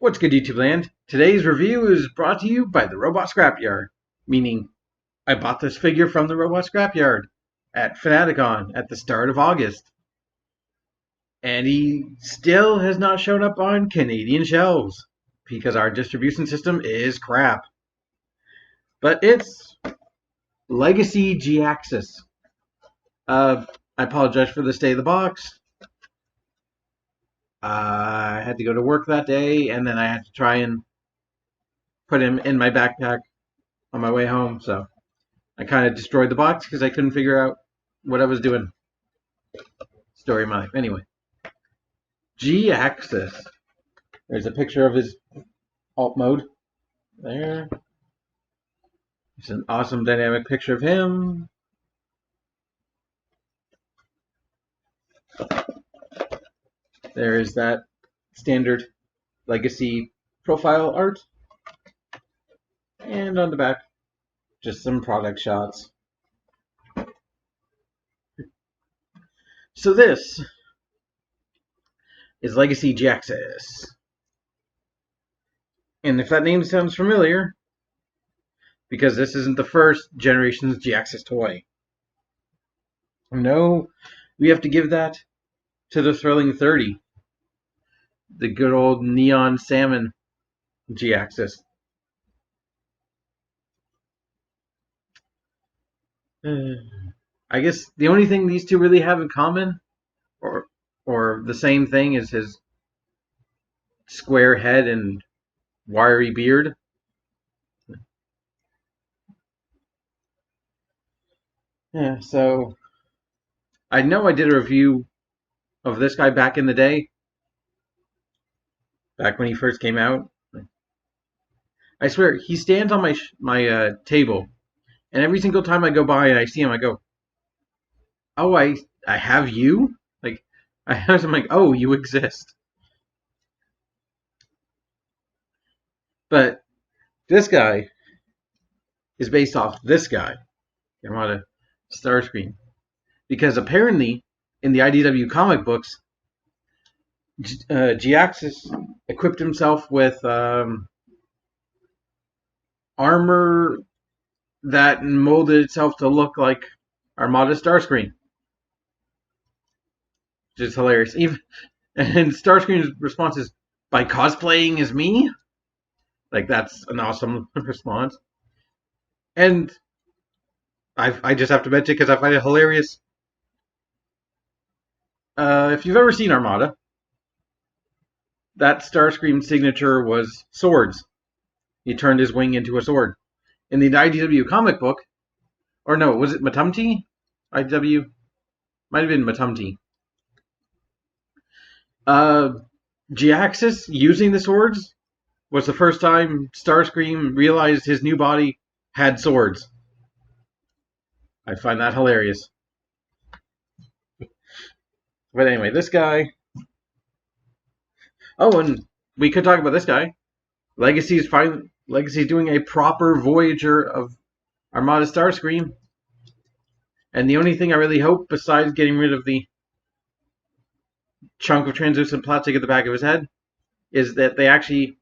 What's good, YouTube land? Today's review is brought to you by the Robot Scrapyard, meaning I bought this figure from the Robot Scrapyard at Fanaticon at the start of August. And he still has not shown up on Canadian shelves because our distribution system is crap. But it's Legacy Jhiaxus. I apologize for the state of the box. I had to go to work that day, and then I had to try and put him in my backpack on my way home, so I kind of destroyed the box because I couldn't figure out what I was doing. Story of my life. Anyway, Jhiaxus. There's a picture of his alt mode. There. It's an awesome dynamic picture of him. There is that standard Legacy profile art. And on the back, just some product shots. So this is Legacy Jhiaxus. And if that name sounds familiar, because this isn't the first generation's Jhiaxus toy. No, we have to give that to the Thrilling 30. The good old neon salmon Jhiaxus. I guess the only thing these two really have in common, or the same thing, is his square head and wiry beard. Yeah, so I know I did a review of this guy back in the day, back when he first came out. I swear, he stands on my table, and every single time I go by and I see him, I go, "Oh, I have you?" Like, I have him like, "Oh, you exist." But this guy is based off this guy, Armada Starscream, because apparently in the IDW comic books, Jhiaxus equipped himself with armor that molded itself to look like Armada Starscream, which is hilarious. And Starscream's response is, "By cosplaying as me?" Like, that's an awesome response. And I just have to mention, because I find it hilarious. If you've ever seen Armada, that Starscream signature was swords. He turned his wing into a sword. In the IDW comic book, or no, was it Matumti? IDW? Might have been Matumti. Jhiaxus using the swords was the first time Starscream realized his new body had swords. I find that hilarious. But anyway, this guy. Oh, and we could talk about this guy. Legacy's doing a proper Voyager of Armada Starscream. And the only thing I really hope, besides getting rid of the chunk of translucent plastic at the back of his head, is that they actually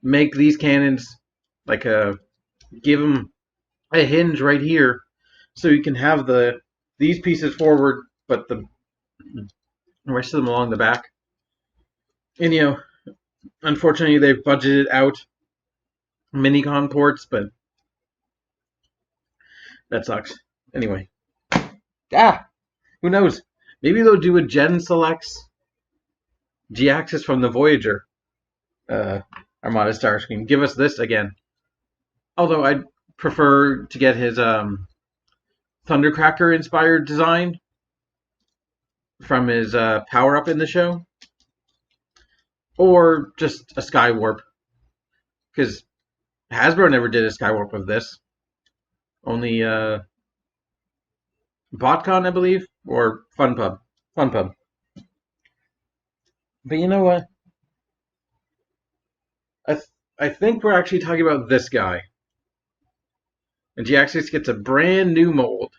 make these cannons like give them a hinge right here, so you can have these pieces forward, but the rest of them along the back. And unfortunately they've budgeted out Minicon ports, but that sucks. Anyway, who knows? Maybe they'll do a Gen Selects Jhiaxus from the Voyager Armada Starscream. Give us this again. Although I'd prefer to get his Thundercracker inspired design from his power up in the show, or just a Skywarp, because Hasbro never did a Skywarp of this. Only BotCon, I believe, or FunPub. But you know what? I think we're actually talking about this guy. And Jhiaxus gets a brand new mold.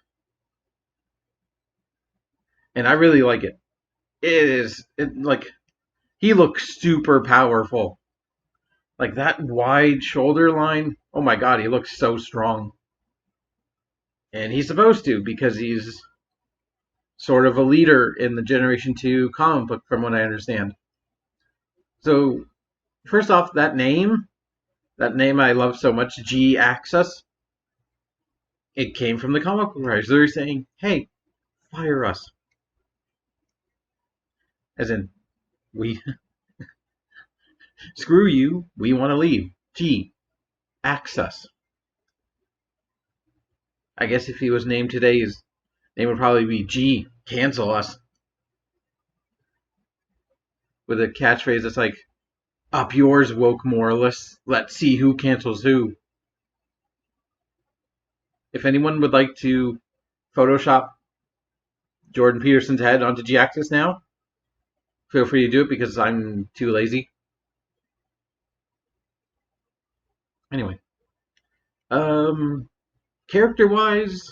And I really like it. Like, He looks super powerful. Like that wide shoulder line. Oh my god, he looks so strong. And he's supposed to, because he's sort of a leader in the Generation 2 comic book, from what I understand. So, first off, that name I love so much, Jhiaxus, it came from the comic book writers. They're saying, hey, fire us. As in, we, screw you, we want to leave. Jhiaxus. I guess if he was named today, his name would probably be G, cancel us. With a catchphrase that's like, up yours, woke moralists. Let's see who cancels who. If anyone would like to Photoshop Jordan Peterson's head onto Jhiaxus now, feel free to do it, because I'm too lazy. Anyway. Character-wise,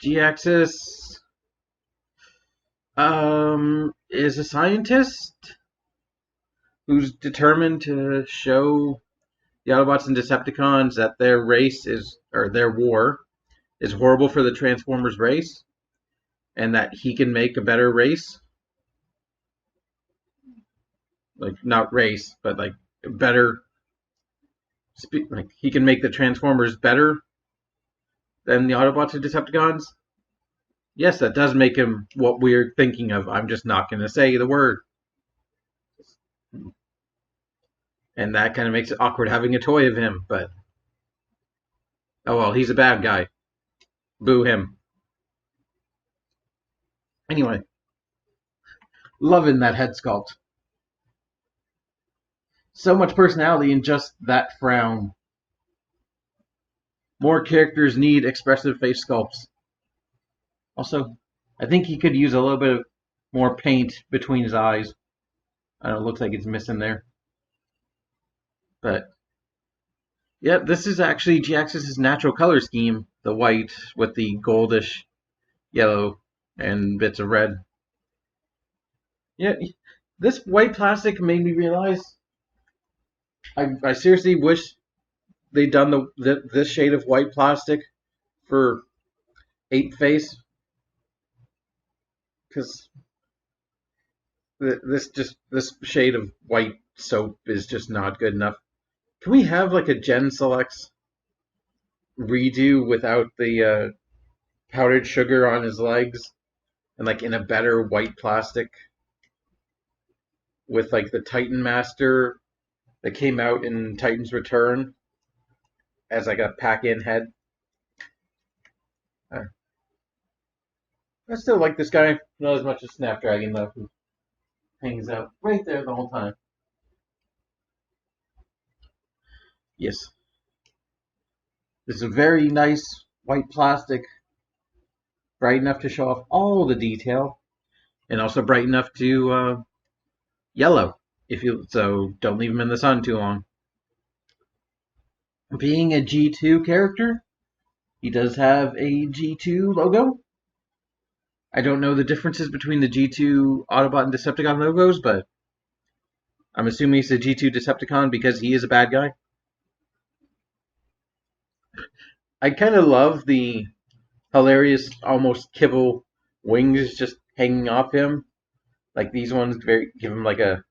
Jhiaxus is a scientist who's determined to show the Autobots and Decepticons that their race is, or their war, is horrible for the Transformers race, and that he can make a better race. Like, not race, but like better. Like, he can make the Transformers better than the Autobots and Decepticons. Yes, that does make him what we're thinking of. I'm just not going to say the word. And that kind of makes it awkward having a toy of him, but oh well, he's a bad guy. Boo him. Anyway, loving that head sculpt. So much personality in just that frown. More characters need expressive face sculpts. Also, I think he could use a little bit of more paint between his eyes. I don't know, it looks like it's missing there. But yeah, this is actually Jhiaxus' natural color scheme. The white with the goldish yellow and bits of red. Yeah, this white plastic made me realize I seriously wish they'd done this shade of white plastic for Ape Face, because this shade of white soap is just not good enough. Can we have like a Gen Selects redo without the powdered sugar on his legs, and like in a better white plastic, with like the Titan Master that came out in Titan's Return as like a pack-in head? I still like this guy, not as much as Snapdragon though, who hangs out right there the whole time. Yes. This is a very nice white plastic, bright enough to show off all the detail, and also bright enough to yellow, so don't leave him in the sun too long. Being a G2 character, he does have a G2 logo. I don't know the differences between the G2 Autobot and Decepticon logos, but I'm assuming he's a G2 Decepticon because he is a bad guy. I kind of love the hilarious, almost kibble wings just hanging off him. Like these ones give him like a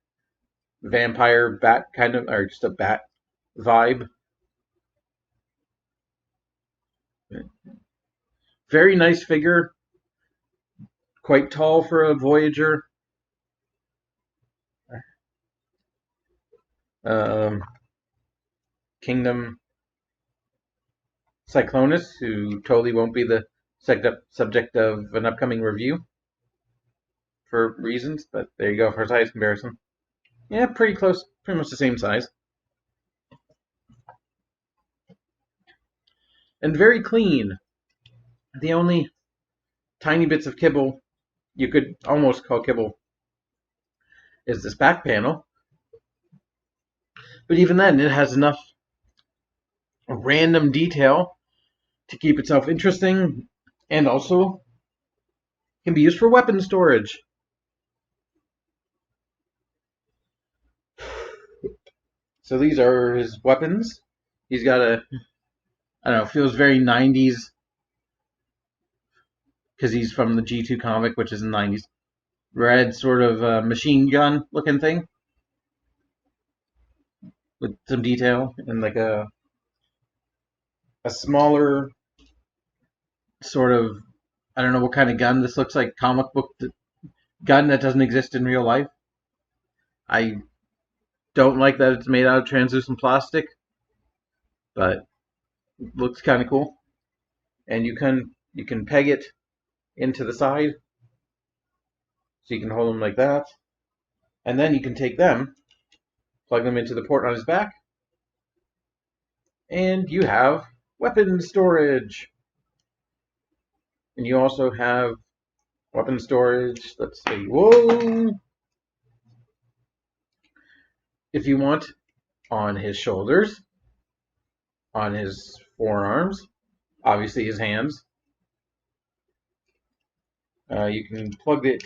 vampire bat kind of, or just a bat vibe. Very nice figure. Quite tall for a Voyager. Kingdom Cyclonus, who totally won't be the subject of an upcoming review for reasons, but there you go for size comparison. Yeah, pretty close, pretty much the same size. And very clean. The only tiny bits of kibble you could almost call kibble is this back panel. But even then, it has enough random detail to keep itself interesting, and also can be used for weapon storage. So these are his weapons. He's got a, I don't know, feels very 90s because he's from the G2 comic, which is in the 90s. Red sort of machine gun looking thing with some detail and like a smaller sort of, I don't know what kind of gun this looks like, comic book gun that doesn't exist in real life. I don't like that it's made out of translucent plastic, but it looks kind of cool. And you can peg it into the side, so you can hold them like that, and then you can take them, plug them into the port on his back, and you have weapon storage. And you also have weapon storage. Let's see. Whoa! If you want, on his shoulders, on his forearms, obviously his hands. You can plug it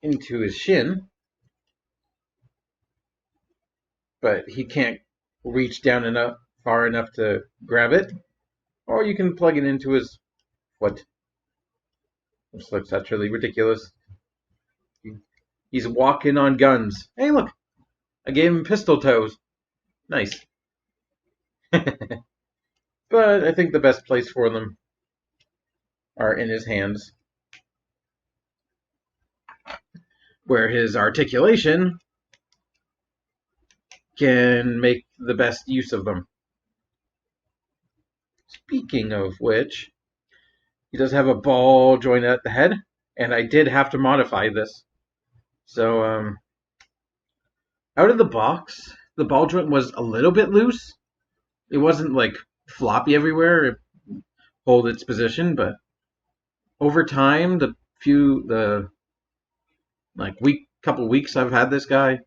into his shin, but he can't reach down enough, far enough to grab it. Or you can plug it into his foot. This looks utterly ridiculous. He's walking on guns. Hey, look! I gave him pistol toes. Nice. But I think the best place for them are in his hands, where his articulation can make the best use of them. Speaking of which, he does have a ball joint at the head, and I did have to modify this. So, out of the box, the ball joint was a little bit loose. It wasn't like floppy everywhere, it hold its position, but over time, the couple weeks I've had this guy,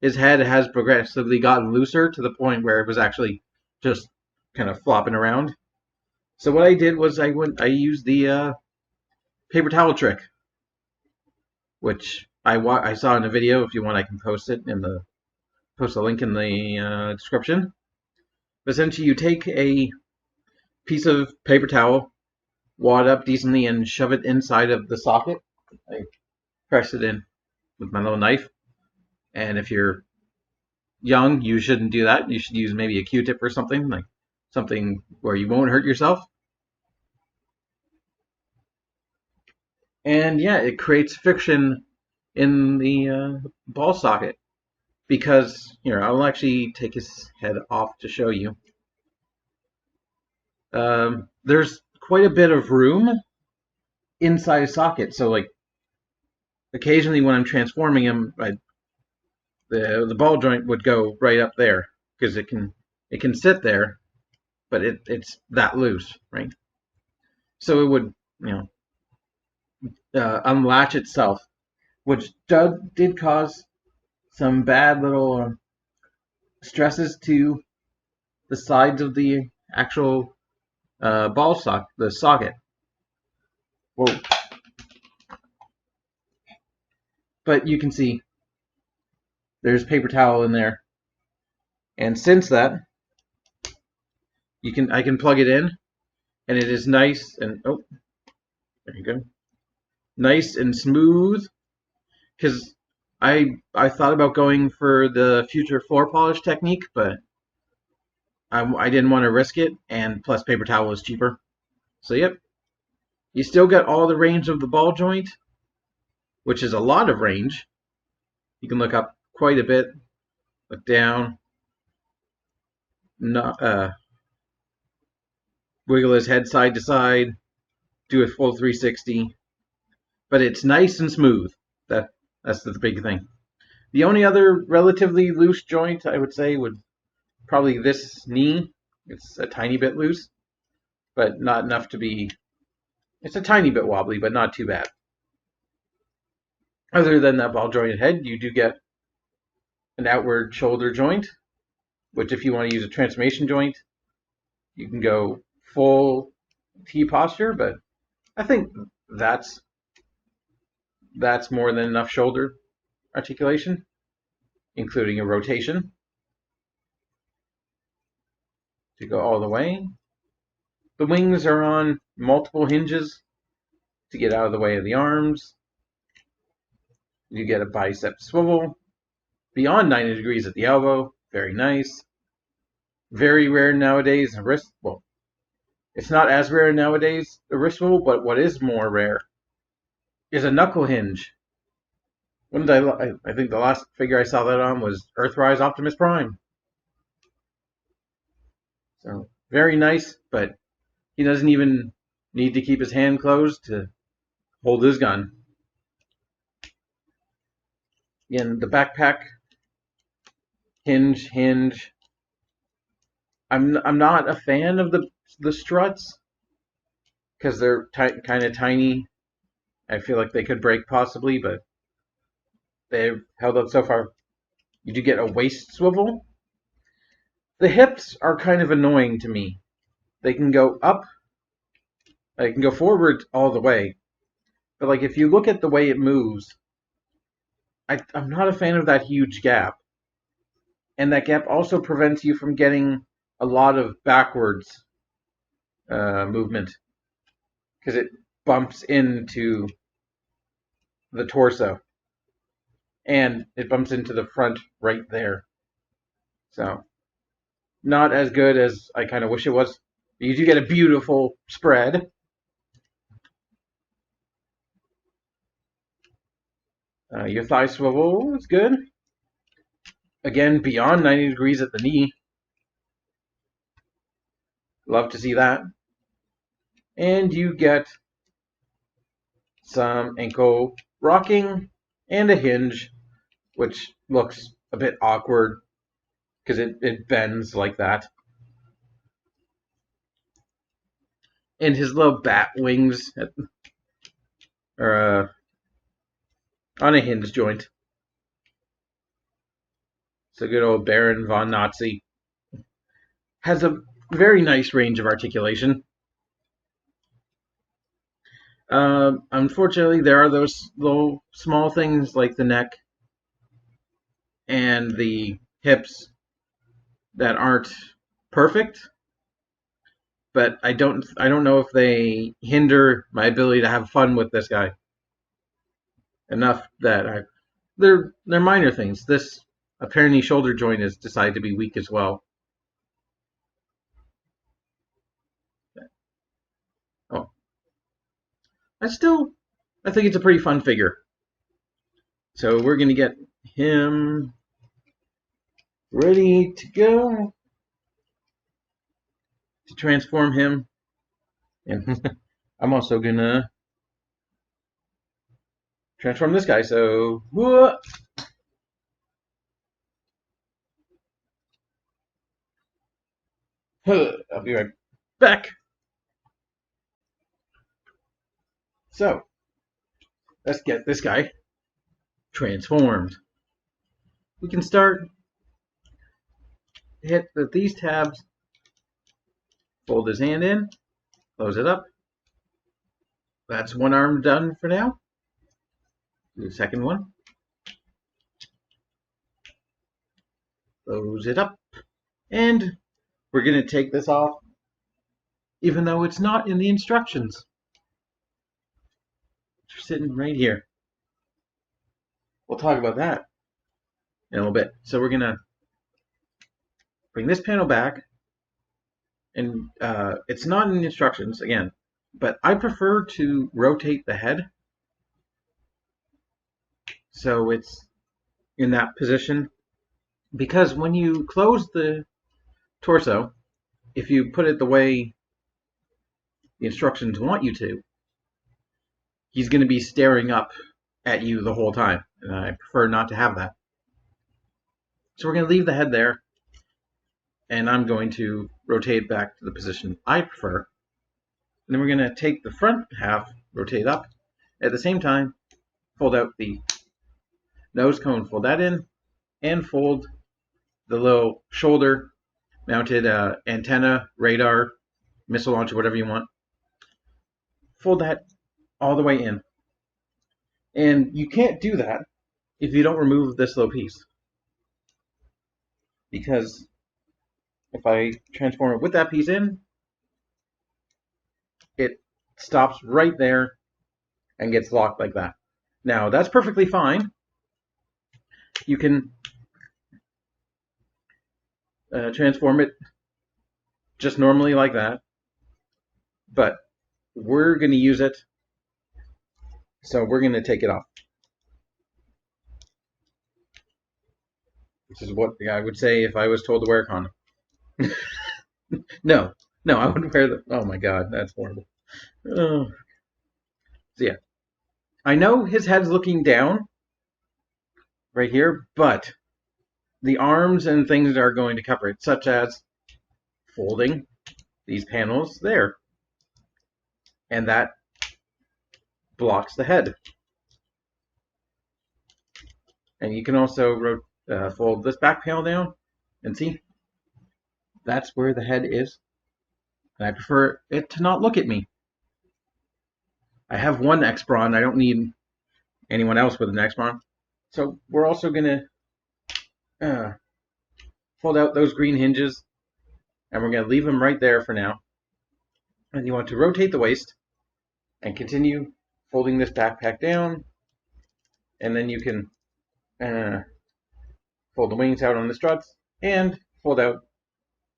his head has progressively gotten looser to the point where it was actually just kind of flopping around. So what I did was I used the paper towel trick, which I saw in a video. If you want, I can post a link in the description. But essentially, you take a piece of paper towel, wad up decently, and shove it inside of the socket. I press it in with my little knife. And if you're young, you shouldn't do that. You should use maybe a Q-tip or something, like something where you won't hurt yourself. And yeah, it creates friction in the ball socket, because here, I'll actually take his head off to show you. There's quite a bit of room inside a socket, so like occasionally when I'm transforming him, the ball joint would go right up there because it can sit there, but it's that loose, right? So it would unlatch itself, which did cause some bad little stresses to the sides of the actual the socket. Whoa. But you can see there's paper towel in there, and since that, I can plug it in, and it is nice and there you go, nice and smooth. Because I thought about going for the future floor polish technique, but I didn't want to risk it, and plus paper towel is cheaper. So yep, you still get all the range of the ball joint, which is a lot of range. You can look up quite a bit, look down, wiggle his head side to side, do a full 360, but it's nice and smooth. That's the big thing. The only other relatively loose joint I would say would probably this knee. It's a tiny bit loose, but not enough to be. It's a tiny bit wobbly, but not too bad. Other than that ball jointed head, you do get an outward shoulder joint, which if you want to use a transformation joint, you can go full T posture, but I think that's more than enough shoulder articulation. including a rotation to go all the way. The wings are on multiple hinges to get out of the way of the arms. You get a bicep swivel beyond 90 degrees at the elbow. Very nice. Very rare nowadays. A wrist, well, it's not as rare nowadays, a wrist swivel, but what is more rare is a knuckle hinge. When did I think the last figure I saw that on was Earthrise Optimus Prime. So very nice, but he doesn't even need to keep his hand closed to hold his gun. Again, the backpack hinge. I'm not a fan of the struts because they're kind of tiny. I feel like they could break possibly, but they've held up so far. You do get a waist swivel. The hips are kind of annoying to me. They can go up, they can go forward all the way, but like if you look at the way it moves, I'm not a fan of that huge gap. And that gap also prevents you from getting a lot of backwards movement because it bumps into the torso and it bumps into the front right there. So not as good as I kind of wish it was. You do get a beautiful spread. Your thigh swivel is good. Again, beyond 90 degrees at the knee. Love to see that. And you get some ankle rocking and a hinge, which looks a bit awkward because it bends like that. And his little bat wings are on a hinge joint. So good old Baron von Nazi. Has a very nice range of articulation. Unfortunately, there are those little small things like the neck and the hips that aren't perfect, but I don't know if they hinder my ability to have fun with this guy enough that they're minor things. This apparently shoulder joint is decided to be weak as well. Oh, I think it's a pretty fun figure. So we're gonna get him ready to go to transform him, and I'm also gonna transform this guy. So I'll be right back. So let's get this guy transformed. We can start, hit these tabs, fold his hand in, close it up. That's one arm done for now. Do the second one. Close it up. And we're going to take this off, even though it's not in the instructions. It's sitting right here. We'll talk about that in a little bit. So we're going to bring this panel back. And it's not in the instructions, again, but I prefer to rotate the head. So it's in that position. Because when you close the torso, if you put it the way the instructions want you to, he's going to be staring up at you the whole time. And I prefer not to have that. So we're going to leave the head there. And I'm going to rotate back to the position I prefer. And then we're going to take the front half, rotate up. At the same time, fold out the nose cone, fold that in, and fold the little shoulder mounted antenna, radar, missile launcher, whatever you want. Fold that all the way in. And you can't do that if you don't remove this little piece. because if I transform it with that piece in, it stops right there and gets locked like that. Now, that's perfectly fine. You can transform it just normally like that, but we're going to use it, so we're going to take it off. This is what I would say if I was told to wear a condom. No, I wouldn't wear the. Oh my god, that's horrible. So yeah, I know his head's looking down right here, but the arms and things are going to cover it, such as folding these panels there, and that blocks the head. And you can also fold this back panel down, and see, that's where the head is. And I prefer it to not look at me. I have one X-Brawn. I don't need anyone else with an X-Brawn. So we're also going to fold out those green hinges, and we're going to leave them right there for now. And you want to rotate the waist and continue folding this backpack down, and then you can fold the wings out on the struts and fold out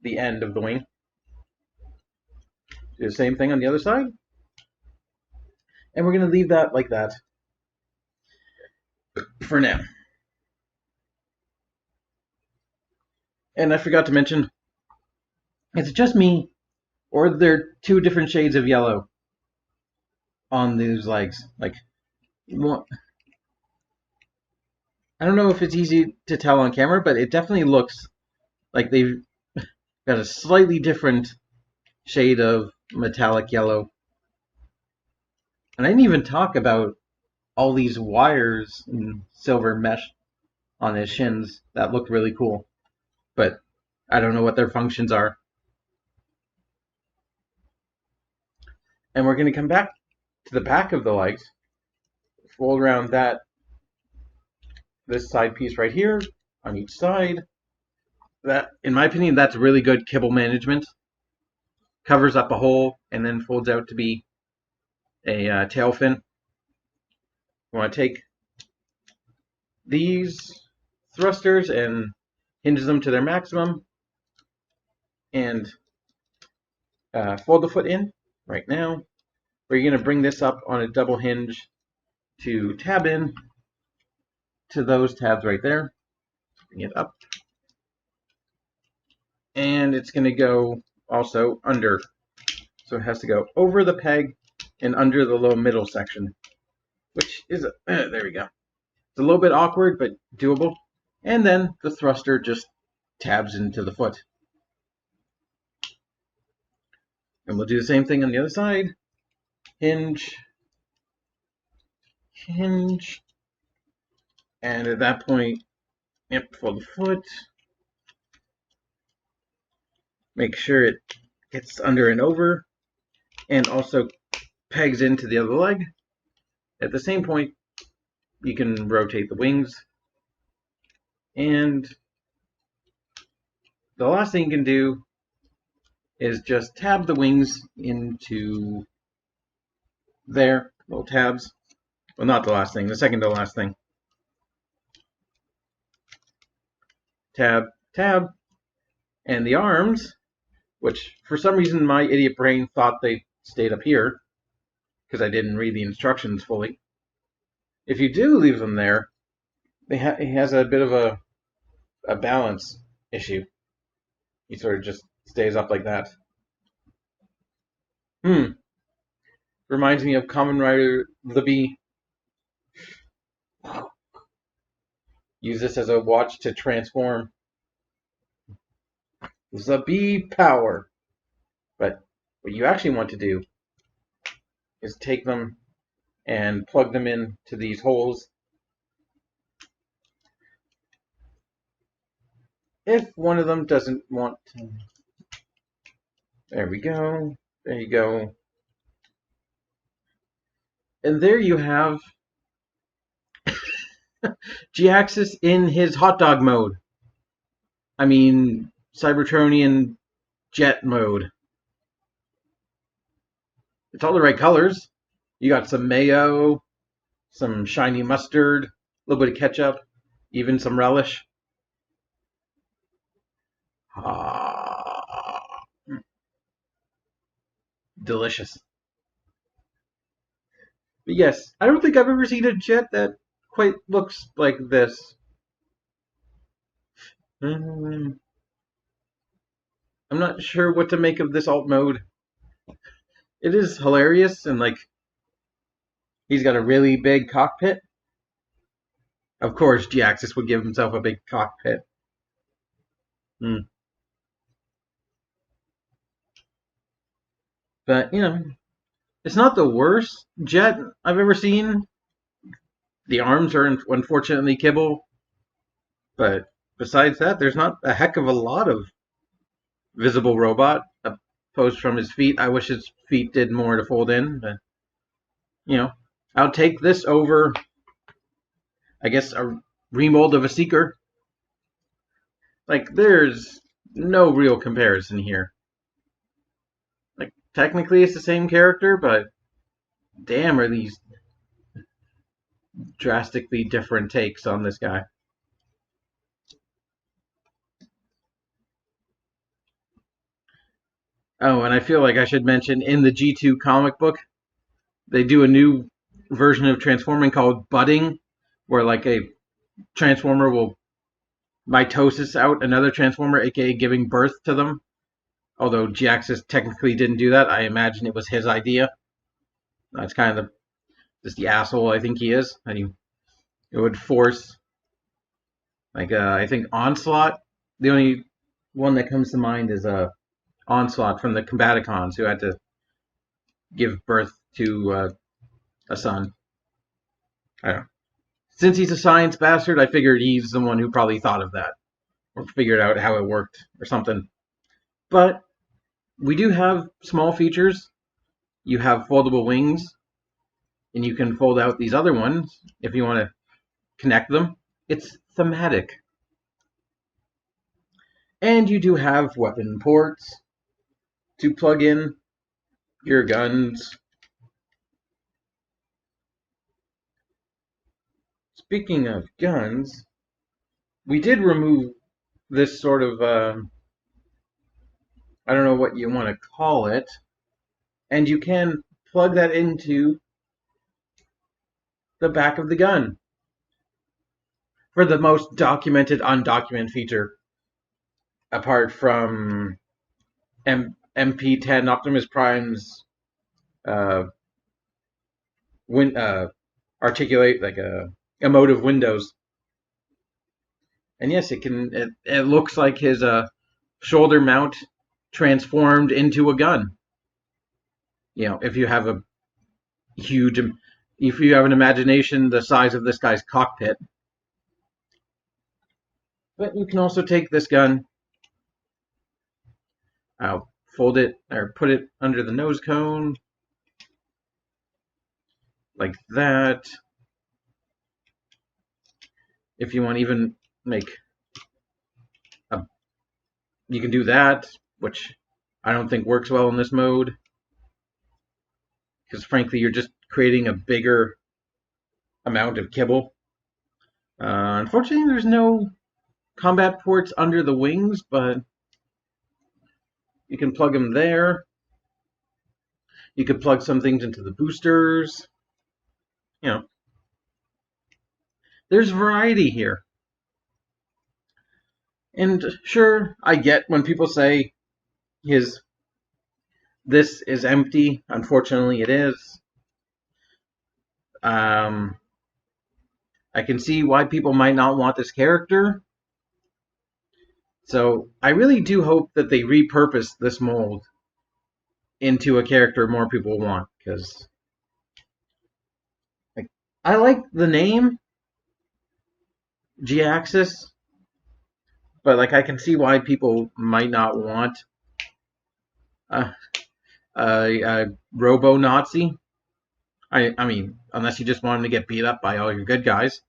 the end of the wing. Do the same thing on the other side, and we're going to leave that like that for now. And I forgot to mention, is it just me, or are there two different shades of yellow on these legs? Like, I don't know if it's easy to tell on camera, but it definitely looks like they've got a slightly different shade of metallic yellow. And I didn't even talk about all these wires and silver mesh on his shins that look really cool, but I don't know what their functions are. And we're going to come back to the back of the legs, fold around this side piece right here on each side. That, in my opinion, that's really good kibble management. Covers up a hole and then folds out to be a tail fin. You want to take these thrusters and hinge them to their maximum and fold the foot in right now. We're going to bring this up on a double hinge to tab in to those tabs right there. Bring it up. And it's going to go also under. So it has to go over the peg and under the little middle section, which is, there we go. It's a little bit awkward, but doable. And then the thruster just tabs into the foot. And we'll do the same thing on the other side. Hinge, hinge. And at that point, fold the foot. Make sure it gets under and over, and also pegs into the other leg. At the same point, you can rotate the wings. And the last thing you can do is just tab the wings into there, little tabs. Well, not the last thing, the second to last thing. Tab, tab. And the arms, which for some reason my idiot brain thought they stayed up here because I didn't read the instructions fully. If you do leave them there, it has a bit of a balance issue. He sort of just stays up like that. Reminds me of Kamen Rider the Bee. Use this as a watch to transform. The bee power. But what you actually want to do is take them and plug them in to these holes. If one of them doesn't want to. There we go. There you go. And there you have Jhiaxus in his hot dog mode. I mean, Cybertronian jet mode. It's all the right colors. You got some mayo, some shiny mustard, a little bit of ketchup, even some relish. Ah, delicious. But yes, I don't think I've ever seen a jet that quite looks like this. I'm not sure what to make of this alt mode. It is hilarious, and like he's got a really big cockpit. Of course, Jhiaxus would give himself a big cockpit. Hmm. But it's not the worst jet I've ever seen. The arms are unfortunately kibble, but besides that, there's not a heck of a lot of visible robot opposed from his feet. I wish his feet did more to fold in, but I'll take this over, I guess, a remold of a Seeker. Like, there's no real comparison here. Like, technically it's the same character, but damn, are these drastically different takes on this guy. Oh, and I feel like I should mention in the G2 comic book, they do a new version of transforming called budding, where like a transformer will mitosis out another transformer, aka giving birth to them. Although Jhiaxus technically didn't do that, I imagine it was his idea. That's kind of just the asshole I think he is, and it would force like I think Onslaught. The only one that comes to mind is Onslaught from the Combaticons, who had to give birth to a son. I don't know. Since he's a science bastard, I figured he's the one who probably thought of that or figured out how it worked or something. But we do have small features. You have foldable wings, and you can fold out these other ones if you want to connect them. It's thematic. And you do have weapon ports to plug in your guns. Speaking of guns, we did remove this sort of, I don't know what you want to call it, and you can plug that into the back of the gun for the most documented undocumented feature, apart from MP10 Optimus Prime's uh, articulate like a emotive windows. And yes, it looks like his shoulder mount transformed into a gun. If you have if you have an imagination the size of this guy's cockpit. But you can also take this gun, fold it or put it under the nose cone like that. If you want to even you can do that, which I don't think works well in this mode, because frankly you're just creating a bigger amount of kibble. Unfortunately, there's no combat ports under the wings, but you can plug them there. You could plug some things into the boosters. There's variety here. And sure, I get when people say this is empty. Unfortunately, it is. I can see why people might not want this character. So I really do hope that they repurpose this mold into a character more people want, because I like the name Jhiaxus, but I can see why people might not want a Robo Nazi. I mean, unless you just want him to get beat up by all your good guys.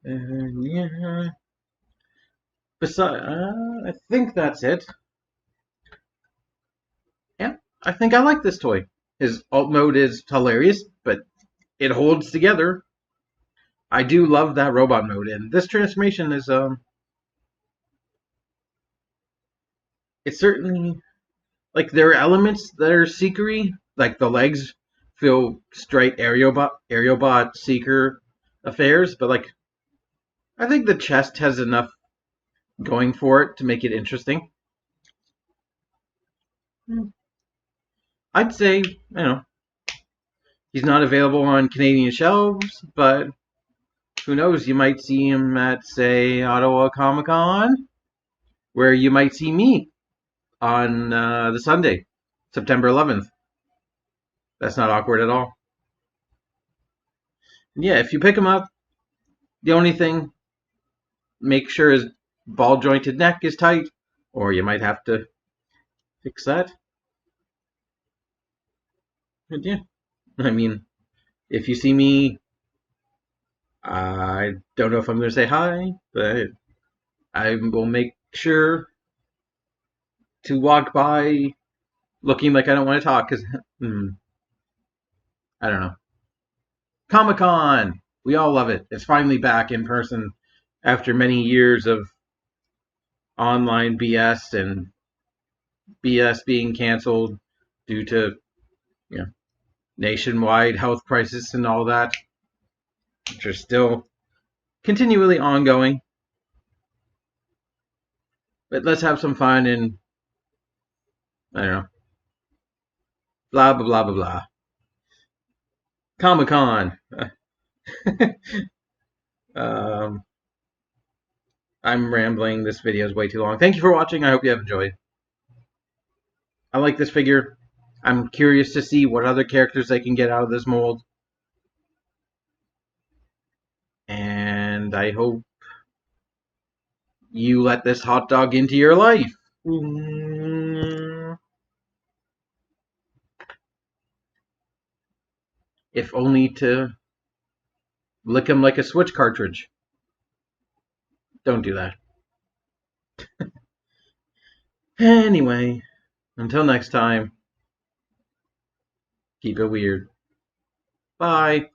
Yeah. Besides, I think that's it. Yeah, I think I like this toy. His alt mode is hilarious, but it holds together. I do love that robot mode, and this transformation is it's certainly like there are elements that are seekery, like the legs feel straight Aeriobot seeker affairs, but like I think the chest has enough going for it to make it interesting. I'd say, he's not available on Canadian shelves, but who knows? You might see him at, say, Ottawa Comic Con, where you might see me on the Sunday, September 11th. That's not awkward at all. Yeah, if you pick him up, the only thing, make sure his ball jointed neck is tight, or you might have to fix that. But yeah, I mean, if you see me, I don't know if I'm going to say hi, but I will make sure to walk by looking like I don't want to talk because I don't know. Comic Con, we all love it. It's finally back in person after many years of online BS and BS being canceled due to you know nationwide health crisis and all that, which are still continually ongoing. But let's have some fun and I don't know, blah blah blah blah blah. Comic Con. um, I'm rambling. This video is way too long. Thank you for watching. I hope you have enjoyed. I like this figure. I'm curious to see what other characters they can get out of this mold. And I hope you let this hot dog into your life. If only to lick him like a Switch cartridge. Don't do that. Anyway, until next time, keep it weird. Bye.